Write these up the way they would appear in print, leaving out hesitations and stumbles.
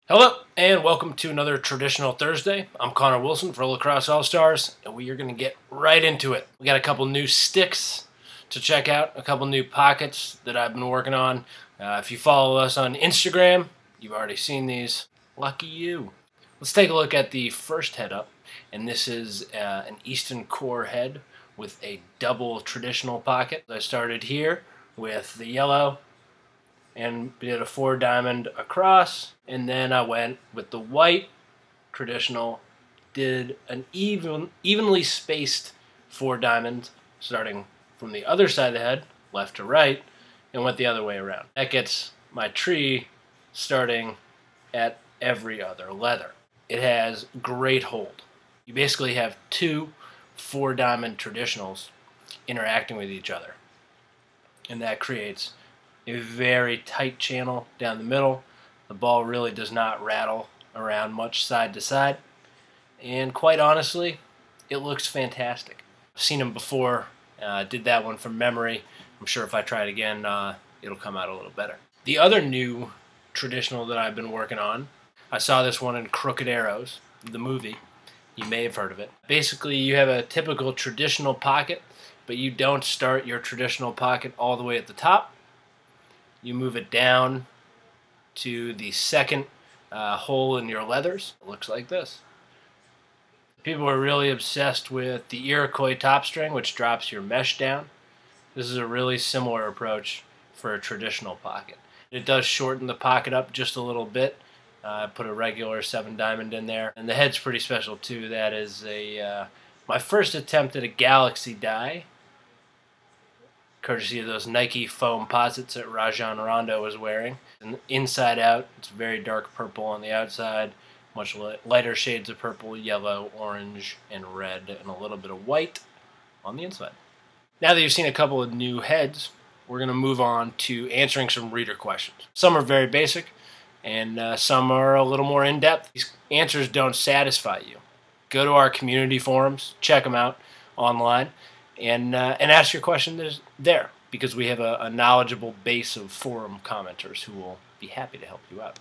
Hello, and welcome to another Traditional Thursday. I'm Connor Wilson for Lacrosse All-Stars, and we are going to get right into it. We got a couple new sticks to check out, a couple new pockets that I've been working on. If you follow us on Instagram, you've already seen these. Lucky you. Let's take a look at the first head up, and this is an Eastern Core head with a double traditional pocket. I started here with the yellow and did a 4-diamond across, and then I went with the white traditional, did an evenly spaced 4 diamonds starting from the other side of the head, left to right, and went the other way around. That gets my tree starting at every other leather. It has great hold. You basically have two 4-diamond traditionals interacting with each other, and that creates a very tight channel down the middle. The ball really does not rattle around much side to side, and quite honestly, it looks fantastic. I've seen them before. Did that one from memory. I'm sure if I try it again, it'll come out a little better. The other new traditional that I've been working on, I saw this one in Crooked Arrows, the movie. You may have heard of it. Basically, you have a typical traditional pocket, but you don't start your traditional pocket all the way at the top. You move it down to the second hole in your leathers. It looks like this. People are really obsessed with the Iroquois top string, which drops your mesh down. This is a really similar approach for a traditional pocket. It does shorten the pocket up just a little bit. Put a regular 7-diamond in there. And the head's pretty special too. That is my first attempt at a Galaxy die, courtesy of those Nike foam posits that Rajon Rondo was wearing. And inside out, it's very dark purple on the outside, much lighter shades of purple, yellow, orange, and red, and a little bit of white on the inside. Now that you've seen a couple of new heads, we're going to move on to answering some reader questions. Some are very basic, and some are a little more in-depth. These answers don't satisfy you. Go to our community forums, check them out online, and ask your question there, because we have a knowledgeable base of forum commenters who will be happy to help you out.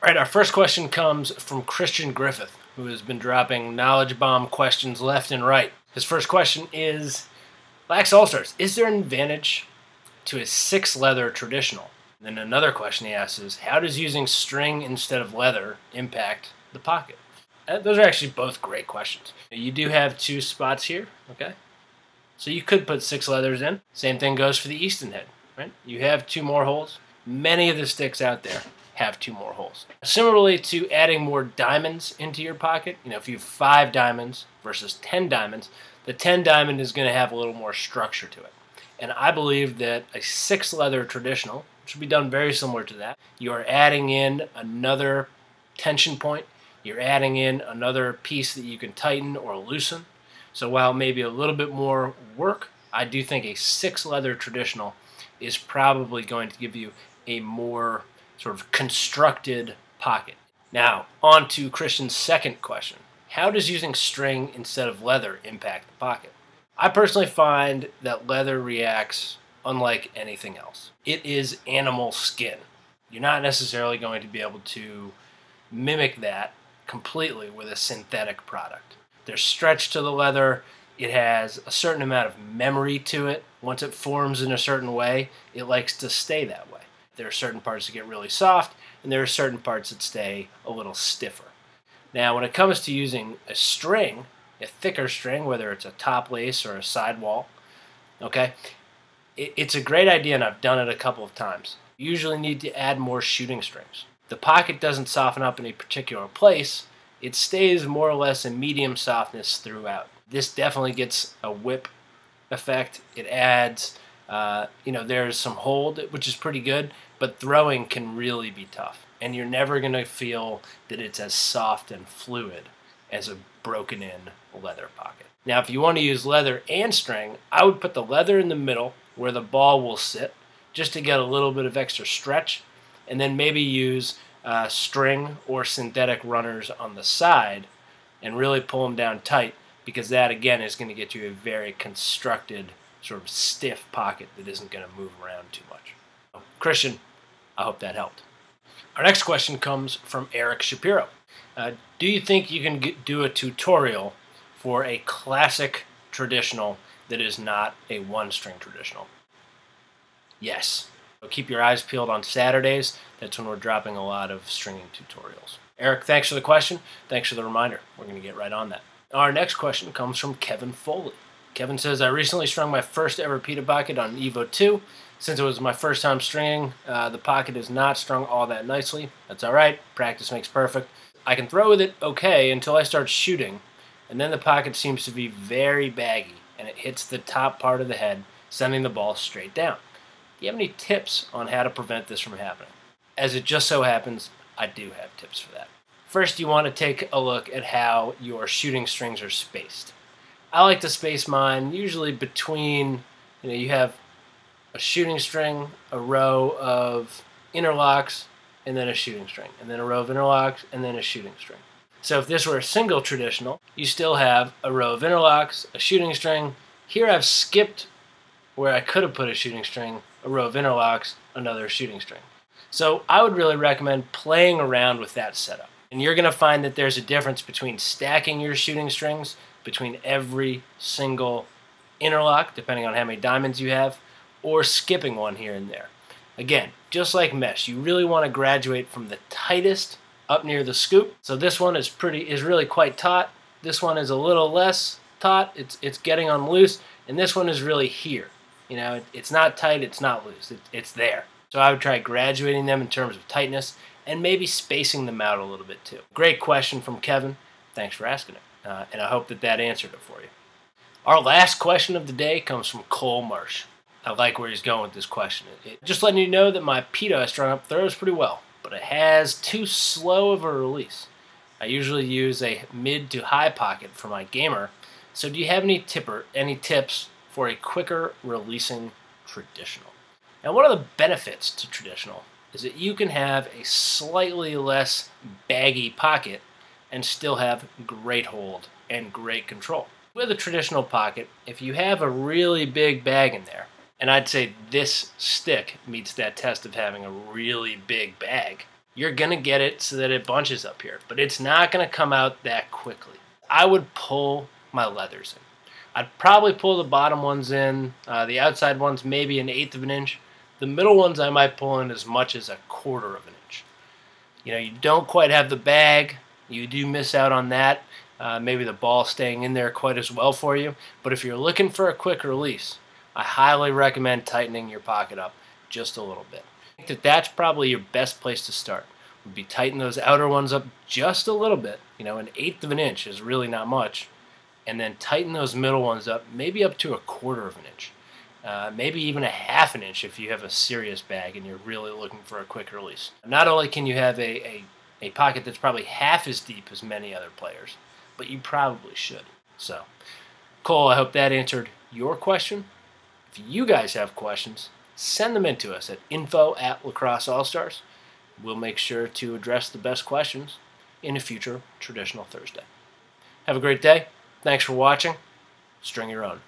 All right, our first question comes from Christian Griffith, who has been dropping knowledge bomb questions left and right. His first question is, Lax All-Stars, is there an advantage to a 6-leather traditional? And then another question he asks is, how does using string instead of leather impact the pocket? Those are actually both great questions. You do have 2 spots here, okay? So you could put 6 leathers in. Same thing goes for the Easton head, right? You have 2 more holes. Many of the sticks out there have 2 more holes. Similarly to adding more diamonds into your pocket, if you have 5 diamonds versus 10 diamonds, the 10 diamond is going to have a little more structure to it. And I believe that a 6 leather traditional should be done very similar to that. You are adding in another tension point. You're adding in another piece that you can tighten or loosen. So while maybe a little bit more work, I do think a 6 leather traditional is probably going to give you a more sort of constructed pocket. Now, on to Christian's second question. How does using string instead of leather impact the pocket? I personally find that leather reacts unlike anything else. It is animal skin. You're not necessarily going to be able to mimic that completely with a synthetic product. There's stretch to the leather. It has a certain amount of memory to it. Once it forms in a certain way, it likes to stay that way. There are certain parts that get really soft, and there are certain parts that stay a little stiffer. Now, when it comes to using a string, a thicker string, whether it's a top lace or a sidewall, okay, it's a great idea, and I've done it a couple of times. You usually need to add more shooting strings. The pocket doesn't soften up in a particular place. It stays more or less in medium softness throughout. This definitely gets a whip effect. It adds, there's some hold, which is pretty good, but throwing can really be tough. And you're never going to feel that it's as soft and fluid as a broken-in leather pocket. Now, if you want to use leather and string, I would put the leather in the middle where the ball will sit, just to get a little bit of extra stretch, and then maybe use string or synthetic runners on the side and really pull them down tight, because that again is going to get you a very constructed sort of stiff pocket that isn't going to move around too much. Christian, I hope that helped. Our next question comes from Eric Shapiro. Do you think you can do a tutorial for a classic traditional that is not a one-string traditional? Yes. So keep your eyes peeled on Saturdays. That's when we're dropping a lot of stringing tutorials. Eric, thanks for the question. Thanks for the reminder. We're going to get right on that. Our next question comes from Kevin Foley. Kevin says, I recently strung my first ever pita pocket on Evo 2. Since it was my first time stringing, the pocket is not strung all that nicely. That's all right. Practice makes perfect. I can throw with it okay until I start shooting, and then the pocket seems to be very baggy, and it hits the top part of the head, sending the ball straight down. Do you have any tips on how to prevent this from happening? As it just so happens, I do have tips for that. First, you want to take a look at how your shooting strings are spaced. I like to space mine usually between, you have a shooting string, a row of interlocks, and then a shooting string, and then a row of interlocks, and then a shooting string. So if this were a single traditional, you still have a row of interlocks, a shooting string. Here I've skipped where I could have put a shooting string, a row of interlocks, another shooting string. So I would really recommend playing around with that setup. And you're going to find that there's a difference between stacking your shooting strings between every single interlock, depending on how many diamonds you have, or skipping one here and there. Again, just like mesh, you really want to graduate from the tightest up near the scoop. So this one is really quite taut. This one is a little less taut. It's getting on loose, and this one is really here. It's not tight, it's not loose. It's there. So I would try graduating them in terms of tightness and maybe spacing them out a little bit too. Great question from Kevin. Thanks for asking it. And I hope that answered it for you. Our last question of the day comes from Cole Marsh. I like where he's going with this question. Just letting you know that my pita I strung up throws pretty well, but it has too slow of a release. I usually use a mid to high pocket for my gamer. So do you have any tips for a quicker releasing traditional? Now, one of the benefits to traditional is that you can have a slightly less baggy pocket and still have great hold and great control. With a traditional pocket, if you have a really big bag in there, and I'd say this stick meets that test of having a really big bag, you're going to get it so that it bunches up here, but it's not going to come out that quickly. I would pull my leathers in. I'd probably pull the bottom ones in, the outside ones maybe 1/8 of an inch. The middle ones I might pull in as much as 1/4 of an inch. You don't quite have the bag. You do miss out on that. Maybe the ball staying in there quite as well for you. But if you're looking for a quick release, I highly recommend tightening your pocket up just a little bit. I think that's probably your best place to start. Would be tighten those outer ones up just a little bit. 1/8 of an inch is really not much. And then tighten those middle ones up, maybe up to 1/4 of an inch. Maybe even 1/2 an inch if you have a serious bag and you're really looking for a quick release. Not only can you have a pocket that's probably half as deep as many other players, but you probably should. So, Cole, I hope that answered your question. If you guys have questions, send them in to us at info@lacrosseallstars. We'll make sure to address the best questions in a future Traditional Thursday. Have a great day. Thanks for watching. String your own.